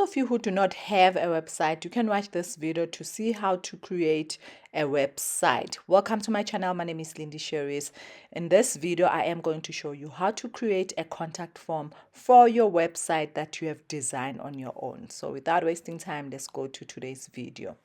Of you who do not have a website, you can watch this video to see how to create a website. Welcome to my channel. My name is Lindy Sherries. In this video, I am going to show you how to create a contact form for your website that you have designed on your own. So without wasting time, let's go to today's video.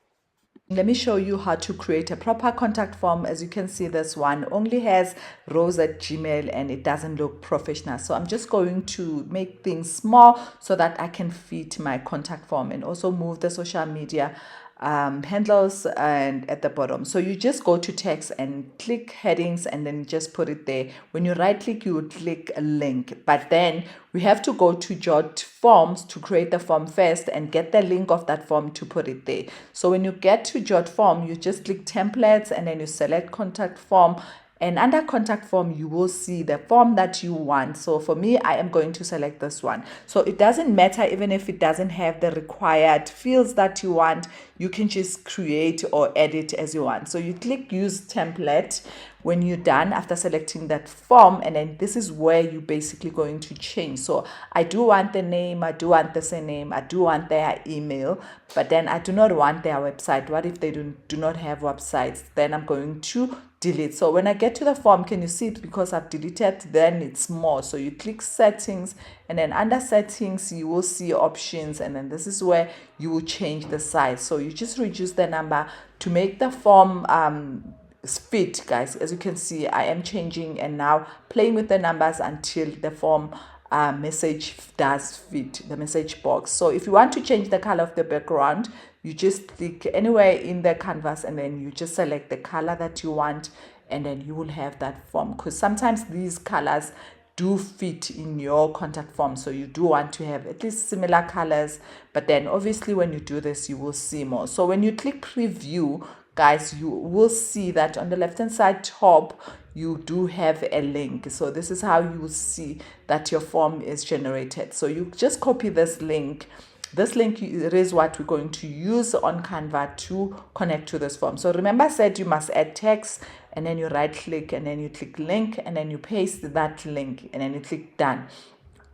Let me show you how to create a proper contact form. As you can see, this one only has rows at Gmail and it doesn't look professional. So I'm just going to make things small so that I can fit my contact form and also move the social media handles and at the bottom. So you just go to text and click headings and then just put it there. When you right click, you would click a link, but then we have to go to Jot Forms to create the form first and get the link of that form to put it there. So when you get to Jot Form, you just click templates and then you select contact form. And under contact form, you will see the form that you want. So for me, I am going to select this one. So it doesn't matter even if it doesn't have the required fields that you want. You can just create or edit as you want. So you click use template when you're done after selecting that form, and then this is where you're basically going to change. So I do want the name, I do want the surname, I do want their email, but then I do not want their website. What if they do not have websites? Then I'm going to delete. So when I get to the form, can you see it? Because I've deleted, then it's more. So you click settings, and then under settings you will see options, and then this is where you will change the size. So you just reduce the number to make the form fit, guys. As you can see, I am changing and now playing with the numbers until the form message does fit the message box. So if you want to change the color of the background, you just click anywhere in the canvas and then you just select the color that you want, and then you will have that form, because sometimes these colors do fit in your contact form. So you do want to have at least similar colors, but then obviously when you do this, you will see more. So when you click preview, guys, you will see that on the left hand side top you do have a link. So this is how you will see that your form is generated. So you just copy this link. This link is what we're going to use on Canva to connect to this form. So remember, I said you must add text, and then you right click and then you click link and then you paste that link and then you click done.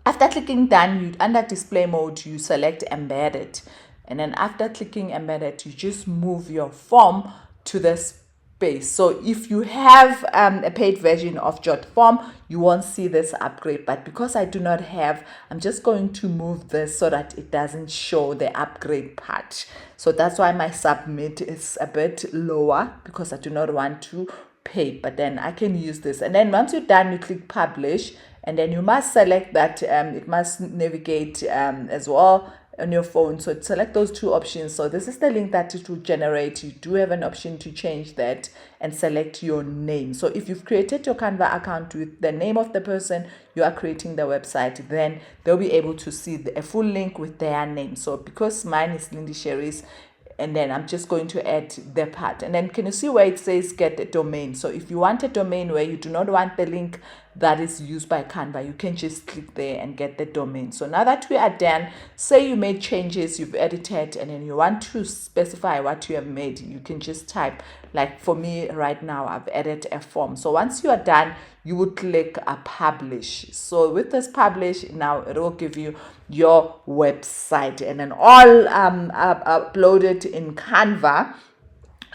After clicking done, you under display mode, you select embedded, and then after clicking embedded, you just move your form to this space. So if you have a paid version of Jot Form, you won't see this upgrade, but because I do not have, I'm just going to move this so that it doesn't show the upgrade part. So that's why my submit is a bit lower, because I do not want to pay, but then I can use this. And then once you're done, you click publish, and then you must select that it must navigate as well on your phone. So select those two options. So this is the link that it will generate. You do have an option to change that and select your name. So if you've created your Canva account with the name of the person you are creating the website, then they'll be able to see a full link with their name. So because mine is Lindy Sherries, and then I'm just going to add the part, and then can you see where it says get a domain? So if you want a domain where you do not want the link that is used by Canva, you can just click there and get the domain. So now that we are done, say you made changes, you've edited, and then you want to specify what you have made, you can just type, like for me right now, I've added a form. So once you are done, you would click a publish. So with this publish, now it will give you your website, and then all uploaded in Canva.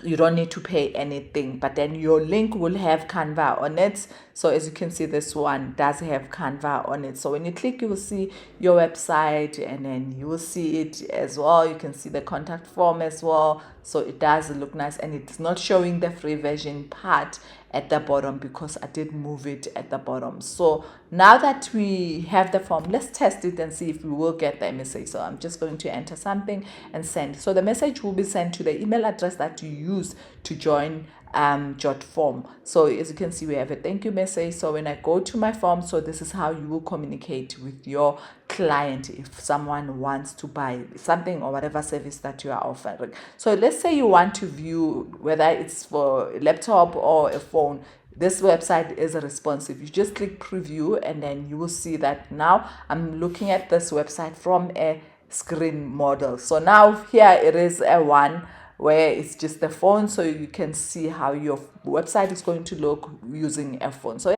You don't need to pay anything, but then your link will have Canva on it. So as you can see, this one does have Canva on it. So when you click, you will see your website, and then you will see it as well. You can see the contact form as well. So it does look nice, and it's not showing the free version part at the bottom because I did move it at the bottom. So now that we have the form, let's test it and see if we will get the message. So I'm just going to enter something and send. So the message will be sent to the email address that you use to join Jot Form. So as you can see, we have a thank you message. So when I go to my form, so this is how you will communicate with your client if someone wants to buy something or whatever service that you are offering. So let's say you want to view whether it's for a laptop or a phone. This website is responsive. You just click preview, and then you will see that now I'm looking at this website from a screen model. So now here it is a one where it's just the phone, so you can see how your website is going to look using a phone. So